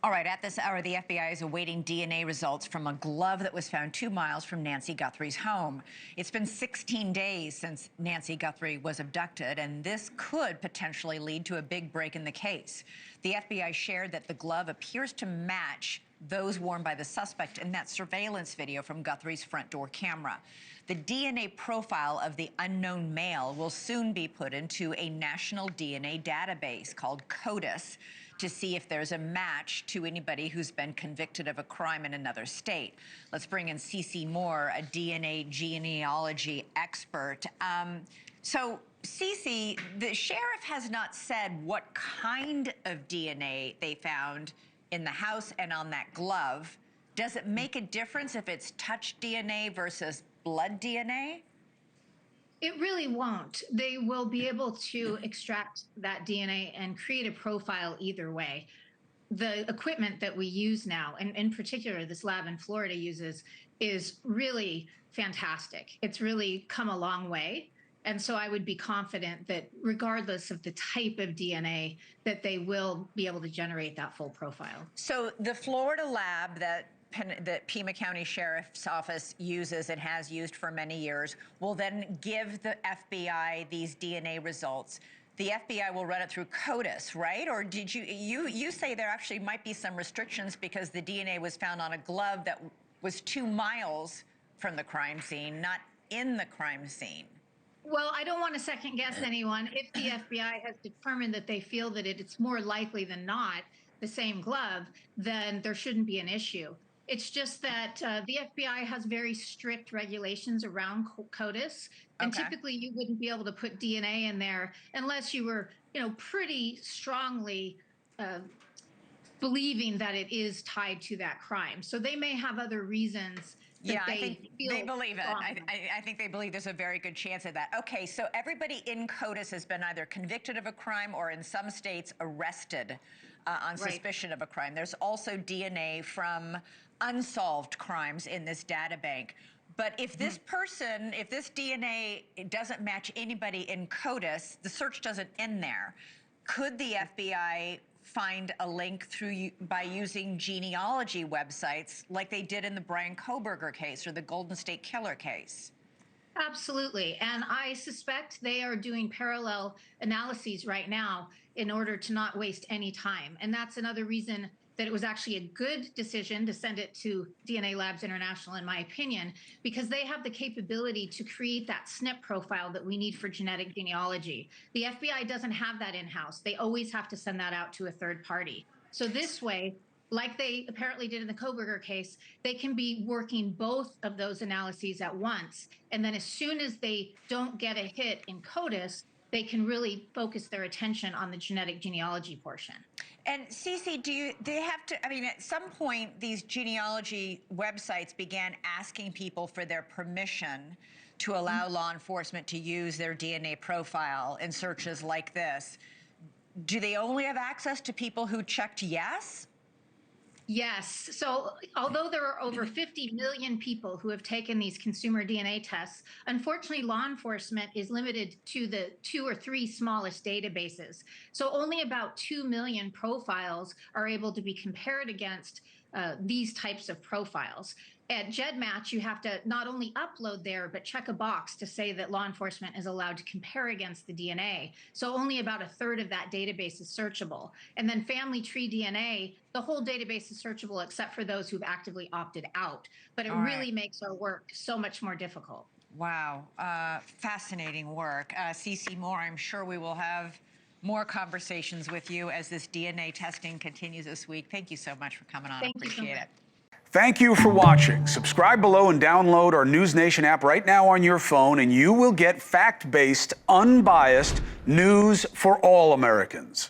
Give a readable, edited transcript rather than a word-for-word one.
All right, at this hour, the FBI is awaiting DNA results from a glove that was found 2 miles from Nancy Guthrie's home. It's been 16 days since Nancy Guthrie was abducted, and this could potentially lead to a big break in the case. The FBI shared that the glove appears to match those worn by the suspect in that surveillance video from Guthrie's front door camera. The DNA profile of the unknown male will soon be put into a national DNA database called CODIS to see if there's a match to anybody who's been convicted of a crime in another state. Let's bring in CeCe Moore, a DNA genealogy expert. So, CeCe, the sheriff has not said what kind of DNA they found in the house and on that glove. Does it make a difference if it's touch DNA versus blood DNA? It really won't. They will be able to extract that DNA and create a profile either way. The equipment that we use now, and in particular this lab in Florida uses, is really fantastic. It's really come a long way. And so I would be confident that regardless of the type of DNA, that they will be able to generate that full profile. So the Florida lab that Pima County Sheriff's Office uses and has used for many years will then give the FBI these DNA results. The FBI will run it through CODIS, right? Or did you say there actually might be some restrictions because the DNA was found on a glove that was 2 miles from the crime scene, not in the crime scene? Well, I don't want to second guess anyone. If the FBI has determined that they feel that it's more likely than not the same glove, then there shouldn't be an issue. It's just that the FBI has very strict regulations around CODIS, and typically you wouldn't be able to put DNA in there unless you were, pretty strongly believing that it is tied to that crime. So they may have other reasons. Yeah, I think they believe it. I think they believe there's a very good chance of that. Okay, so everybody in CODIS has been either convicted of a crime or in some states arrested on suspicion of a crime. There's also DNA from unsolved crimes in this data bank. But if this person, if this DNA doesn't match anybody in CODIS, the search doesn't end there. Could the FBI find a link by using genealogy websites like they did in the Brian Kohberger case or the Golden State Killer case? Absolutely. And I suspect they are doing parallel analyses right now in order to not waste any time. And that's another reason that it was actually a good decision to send it to DNA Labs International, in my opinion, because they have the capability to create that SNP profile that we need for genetic genealogy. The FBI doesn't have that in-house. They always have to send that out to a third party. So this way, like they apparently did in the Kohberger case, they can be working both of those analyses at once. And then as soon as they don't get a hit in CODIS, they can really focus their attention on the genetic genealogy portion. And CeCe, they have to, I mean, at some point, these genealogy websites began asking people for their permission to allow law enforcement to use their DNA profile in searches like this. Do they only have access to people who checked yes? Yes. So although there are over 50 million people who have taken these consumer DNA tests, unfortunately, law enforcement is limited to the 2 or 3 smallest databases. So only about 2 million profiles are able to be compared against these types of profiles. At GEDmatch, you have to not only upload there, but check a box to say that law enforcement is allowed to compare against the DNA. So only about 1/3 of that database is searchable. And then Family Tree DNA, the whole database is searchable except for those who've actively opted out. But it really makes our work so much more difficult. Wow. Fascinating work. CeCe Moore, I'm sure we will have more conversations with you as this DNA testing continues this week. Thank you so much for coming on. Appreciate it. Thank you for watching. Subscribe below and download our NewsNation app right now on your phone, and you will get fact-based, unbiased news for all Americans.